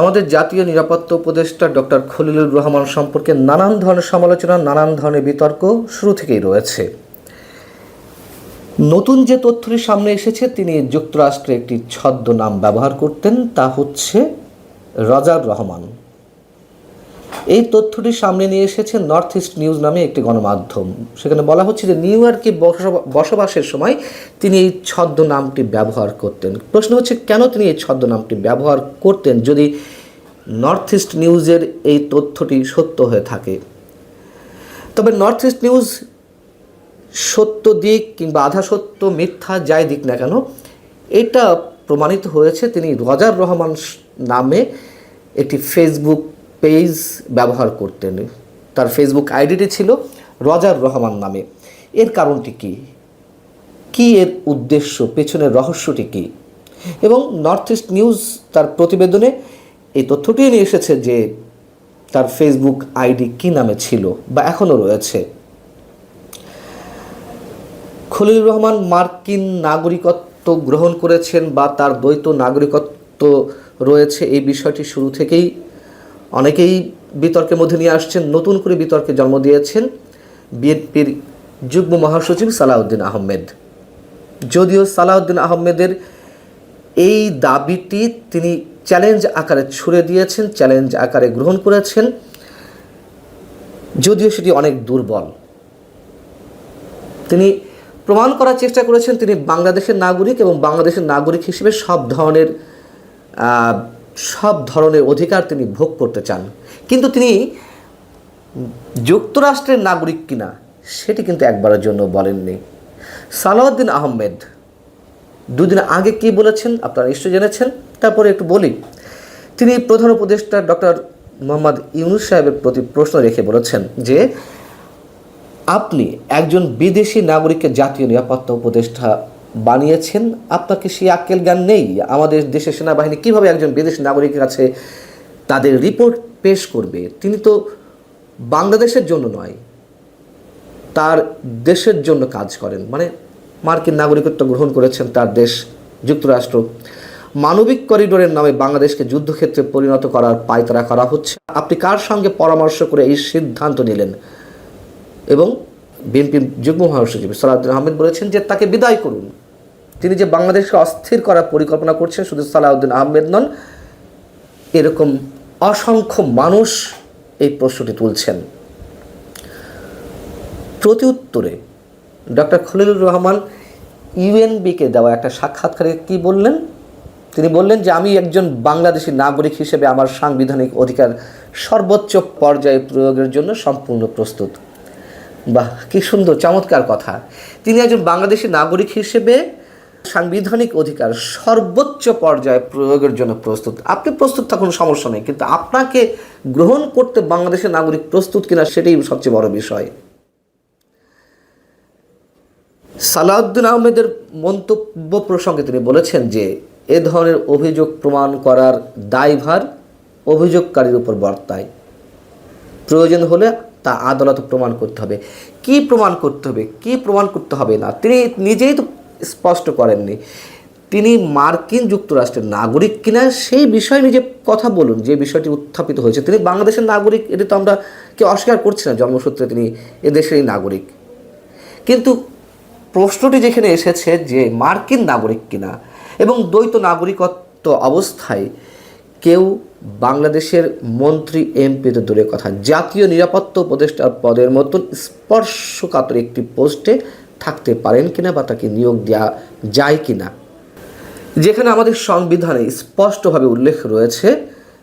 আমাদের জাতীয় নিরাপত্তা উপদেষ্টা ডক্টর খলিলুর রহমান সম্পর্কে নানান ধরনের সমালোচনা, নানান ধরনের বিতর্ক শুরু থেকেই রয়েছে। নতুন যে তথ্যটি সামনে এসেছে, তিনি যুক্তরাষ্ট্রে একটি ছদ্মনাম ব্যবহার করতেন, তা হচ্ছে রজার রহমান। এই তথ্যটি সামনে নিয়ে এসেছে নর্থ ইস্ট নিউজ নামে একটি গণমাধ্যম। সেখানে বলা হচ্ছে যে নিউ ইয়র্কে বসবাসের সময় তিনি এই ছদ্মনামটি ব্যবহার করতেন। প্রশ্ন হচ্ছে, কেন তিনি এই ছদ্মনামটি ব্যবহার করতেন যদি নর্থ ইস্ট নিউজের এই তথ্যটি সত্য হয়ে থাকে? তবে নর্থ ইস্ট নিউজ সত্য দিক কিংবা আধা সত্য, মিথ্যা যাই দিক না কেন, এটা প্রমাণিত হয়েছে তিনি রজার রহমান নামে একটি ফেসবুক পেজ ব্যবহার করতেন। তার ফেসবুক আইডিটি ছিল রজার রহমান নামে। এর কারণটি কি এর উদ্দেশ্য, পেছনের রহস্যটি কী? এবং নর্থ ইস্ট নিউজ তার প্রতিবেদনে এই তথ্যটি নিয়ে এসেছে যে তার ফেসবুক আইডি কী নামে ছিল বা এখনও রয়েছে। খলিলুর রহমান মার্কিন নাগরিকত্ব গ্রহণ করেছেন বা তার দ্বৈত নাগরিকত্ব রয়েছে, এই বিষয়টি শুরু থেকেই অনেকেই বিতর্কের মধ্যে নিয়ে আসছেন। নতুন করে বিতর্কে জন্ম দিয়েছেন বিএনপির যুগ্ম মহাসচিব সালাউদ্দিন আহমেদ। যদিও সালাউদ্দিন আহমেদের এই দাবিটি তিনি চ্যালেঞ্জ আকারে ছুড়ে দিয়েছেন, চ্যালেঞ্জ আকারে গ্রহণ করেছেন, যদিও সেটি অনেক দুর্বল। তিনি প্রমাণ করার চেষ্টা করেছেন তিনি বাংলাদেশের নাগরিক এবং বাংলাদেশের নাগরিক হিসেবে সব ধরনের অধিকার তিনি ভোগ করতে চান। কিন্তু তিনি যুক্তরাষ্ট্রের নাগরিক কিনা সেটি কিন্তু একবারের জন্য বলেননি। সালাউদ্দিন আহমেদ দুদিন আগে কি বলেছেন আপনারা নিশ্চয়ই জেনেছেন, তারপরে একটু বলি। তিনি প্রধান উপদেষ্টা ডক্টর মোহাম্মদ ইউনূস সাহেবের প্রতি প্রশ্ন রেখে বলেছেন যে আপনি একজন বিদেশি নাগরিককে জাতীয় নিরাপত্তা উপদেষ্টা বানিয়েছেন, আপনার কি সেই আক্কেল জ্ঞান নেই? আমাদের দেশের সেনাবাহিনী কীভাবে একজন বিদেশি নাগরিকের কাছে তাদের রিপোর্ট পেশ করবে? তিনি তো বাংলাদেশের জন্য নয়, তার দেশের জন্য কাজ করেন। মানে মার্কিন নাগরিকত্ব গ্রহণ করেছেন তার দেশ যুক্তরাষ্ট্র। মানবিক করিডোরের নামে বাংলাদেশকে যুদ্ধক্ষেত্রে পরিণত করার পায়তারা করা হচ্ছে। আপনি কার সঙ্গে পরামর্শ করে এই সিদ্ধান্ত নিলেন? এবং বিএনপির যুগ্ম মহাসচিব সালাউদ্দিন আহমেদ বলেছেন যে তাকে বিদায় করুন। তিনি যে বাংলাদেশকে অস্থির করার পরিকল্পনা করছেন, শুধু সালাউদ্দিন আহমেদ নন, এরকম অসংখ্য মানুষ এই প্রশ্নটি তুলছেন। প্রতি উত্তরে ডক্টর খলিলুর রহমান ইউএনবিকে দেওয়া একটা সাক্ষাৎকারে কি বললেন? তিনি বললেন যে আমি একজন বাংলাদেশি নাগরিক হিসেবে আমার সাংবিধানিক অধিকার সর্বোচ্চ পর্যায়ে প্রয়োগের জন্য সম্পূর্ণ প্রস্তুত। বাহ, কি সুন্দর, চমৎকার কথা। তিনি একজন বাংলাদেশি নাগরিক হিসেবে সাংবিধানিক অধিকার সর্বোচ্চ পর্যায়ে প্রয়োগের জন্য প্রস্তুত। আপনি প্রস্তুত থাকুন, সমস্যা নেই, কিন্তু আপনাকে গ্রহণ করতে বাংলাদেশের নাগরিক প্রস্তুত কিনা সেটাই সবচেয়ে বড় বিষয়। সালাউদ্দিন আহমেদের মন্তব্য প্রসঙ্গে তিনি বলেছেন যে এ ধরনের অভিযোগ প্রমাণ করার দায়ভার অভিযোগকারীর উপর বর্তায়। প্রয়োজন হলে তা আদালতে প্রমাণ করতে হবে। কি প্রমাণ করতে হবে, কি প্রমাণ করতে হবে না, তিনি নিজেই তো স্পষ্ট করেননি। তিনি মার্কিন যুক্তরাষ্ট্রের নাগরিক কিনা সেই বিষয়ে নিজে কথা বলুন। যে বিষয়টি উত্থাপিত হয়েছে, তিনি বাংলাদেশের নাগরিক, এটি তো আমরা কেউ অস্বীকার করছি না, জন্মসূত্রে তিনি এদেশেরই নাগরিক। কিন্তু প্রশ্নটি যেখানে এসেছে যে মার্কিন নাগরিক কিনা এবং দ্বৈত নাগরিকত্ব অবস্থায় কেউ বাংলাদেশের মন্ত্রী, এমপি তো দূরের কথা, জাতীয় নিরাপত্তা উপদেষ্টার পদের মতন স্পর্শকাতর একটি পোস্টে থাকতে পারেন কিনা বা তাকে নিয়োগ দেওয়া যায় কিনা, যেখানে আমাদের সংবিধানে স্পষ্টভাবে উল্লেখ রয়েছে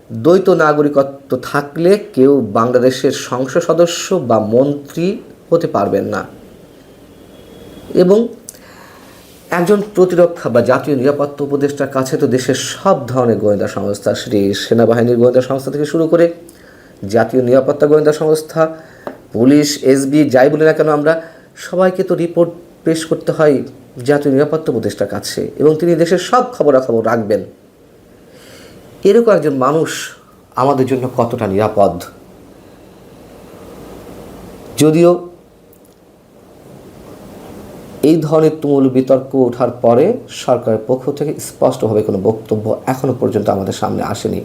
দ্বৈত নাগরিকত্ব থাকলে কেউ বাংলাদেশের সংসদ সদস্য বা মন্ত্রী হতে পারবেন না। এবং একজন প্রতিরক্ষা বা জাতীয় নিরাপত্তা উপদেষ্টার কাছে তো দেশের সব ধরনের গোয়েন্দা সংস্থা, সেটি সেনাবাহিনীর গোয়েন্দা সংস্থা থেকে শুরু করে জাতীয় নিরাপত্তা গোয়েন্দা সংস্থা, পুলিশ, এসবি, যাই বলি না কেন আমরা, সবাইকে তো রিপোর্ট পেশ করতে হয় জাতীয় নিরাপত্তা উপদেষ্টার কাছে, এবং তিনি দেশের সব খবরাখবর রাখবেন। এরকম একজন মানুষ আমাদের জন্য কতটা নিরাপদ? যদিও এই ধরনের তুমুল বিতর্ক ওঠার পরে সরকারের পক্ষ থেকে স্পষ্টভাবে কোনো বক্তব্য এখনও পর্যন্ত আমাদের সামনে আসেনি।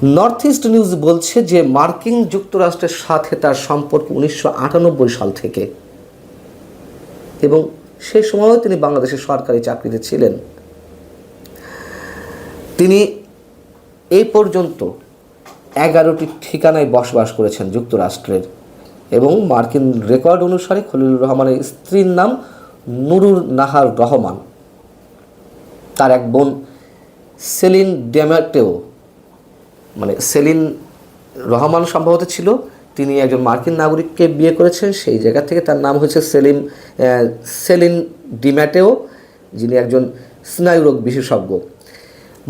নর্থ ইস্ট নিউজ বলছে যে মার্কিন যুক্তরাষ্ট্রের সাথে তার সম্পর্ক 1998 সাল থেকে, এবং সেই সময়ও তিনি বাংলাদেশের সরকারি চাকরিতে ছিলেন। তিনি এই পর্যন্ত 11টি ঠিকানায় বসবাস করেছেন যুক্তরাষ্ট্রের, এবং মার্কিন রেকর্ড অনুসারে খলিলুর রহমানের স্ত্রীর নাম নুরুন নাহার রহমান। তার এক বোন সেলিন ডেমাটেও, মানে সেলিন রহমান সম্ভবত ছিল, তিনি একজন মার্কিন নাগরিককে বিয়ে করেছেন, সেই জায়গা থেকে তার নাম হয়েছে সেলিন ডিম্যাটেও, যিনি একজন স্নায়ুরোগ বিশেষজ্ঞ।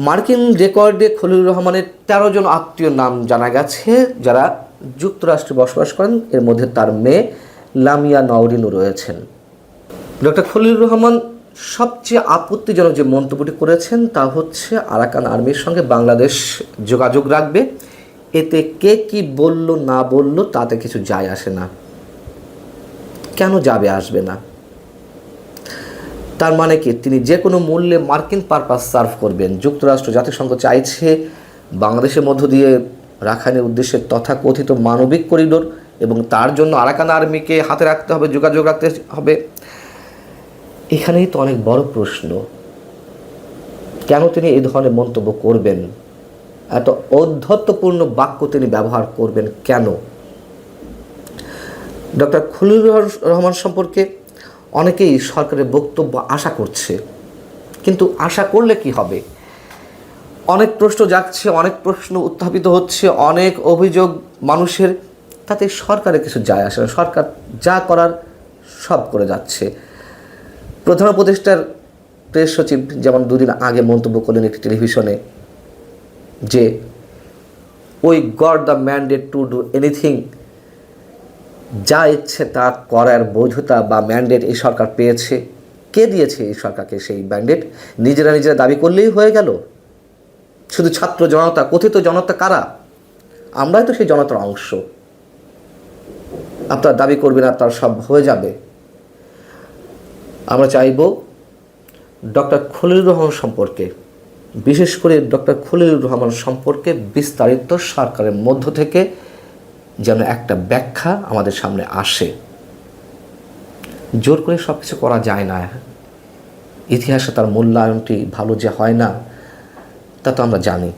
মার্কিন রেকর্ডে খলিলুর রহমানের 13 জন আত্মীয় নাম জানা গেছে যারা যুক্তরাষ্ট্রে বসবাস করেন, এর মধ্যে তার মেয়ে লামিয়া নওরিনও রয়েছেন। ডক্টর খলিলুর রহমান সবচেয়ে আপত্তিজনক যে মন্তব্যটি করেছেন তা হচ্ছে আরাকান আর্মির সঙ্গে বাংলাদেশ যোগাযোগ রাখবে, এতে কে কি বলল না বলল তাতে কিছু যায় আসে না। কেন যাবে, আসবে না? তার মানে কি তিনি যে কোনো মূল্যে মার্কিন পারপাস সার্ভ করবেন? যুক্তরাষ্ট্র জাতিসংঘ চাইছে বাংলাদেশের মধ্য দিয়ে রাখাইনের উদ্দেশ্যে তথাকথিত মানবিক করিডোর, এবং তার জন্য আরাকান আর্মিকে হাতে রাখতে হবে, যোগাযোগ রাখতে হবে। এখানেই তো অনেক বড় প্রশ্ন, কেন তিনি এই ধরনের মন্তব্য করবেন? এত ঔদ্ধত্যপূর্ণ বাক্য তিনি ব্যবহার করবেন কেন? ডক্টর খলিলুর রহমান সম্পর্কে অনেকেই সরকারের বক্তব্য আশা করছে, কিন্তু আশা করলে কি হবে? অনেক প্রশ্ন জাগছে, অনেক প্রশ্ন উত্থাপিত হচ্ছে, অনেক অভিযোগ মানুষের, তাতে সরকারের কিছু যায় আসে না। সরকার যা করার সব করে যাচ্ছে। প্রধান উপদেষ্টার প্রেস সচিব যেমন 2 দিন আগে মন্তব্য করলেন একটি টেলিভিশনে যে we got the mandate to do anything, যা ইচ্ছে তা করার বৈধতা বা ম্যান্ডেট এই সরকার পেয়েছে। কে দিয়েছে এই সরকারকে সেই ম্যান্ডেট? নিজেরা দাবি করলেই হয়ে গেল? শুধু ছাত্র জনতা, কথিত জনতা কারা? আমরাই তো সেই জনতার অংশ। আপনারা দাবি করবেন আপনার সব হয়ে যাবে। আমরা চাইব ডক্টর খলিলুর রহমান সম্পর্কে, বিশেষ করে ডক্টর খলিলুর রহমান সম্পর্কে বিস্তারিত সরকারের মধ্য থেকে যেন একটা ব্যাখ্যা আমাদের সামনে আসে। জোর করে সব কিছু করা যায় না। ইতিহাসে তার মূল্যায়নটি ভালো যে হয় না তা তো আমরা জানি।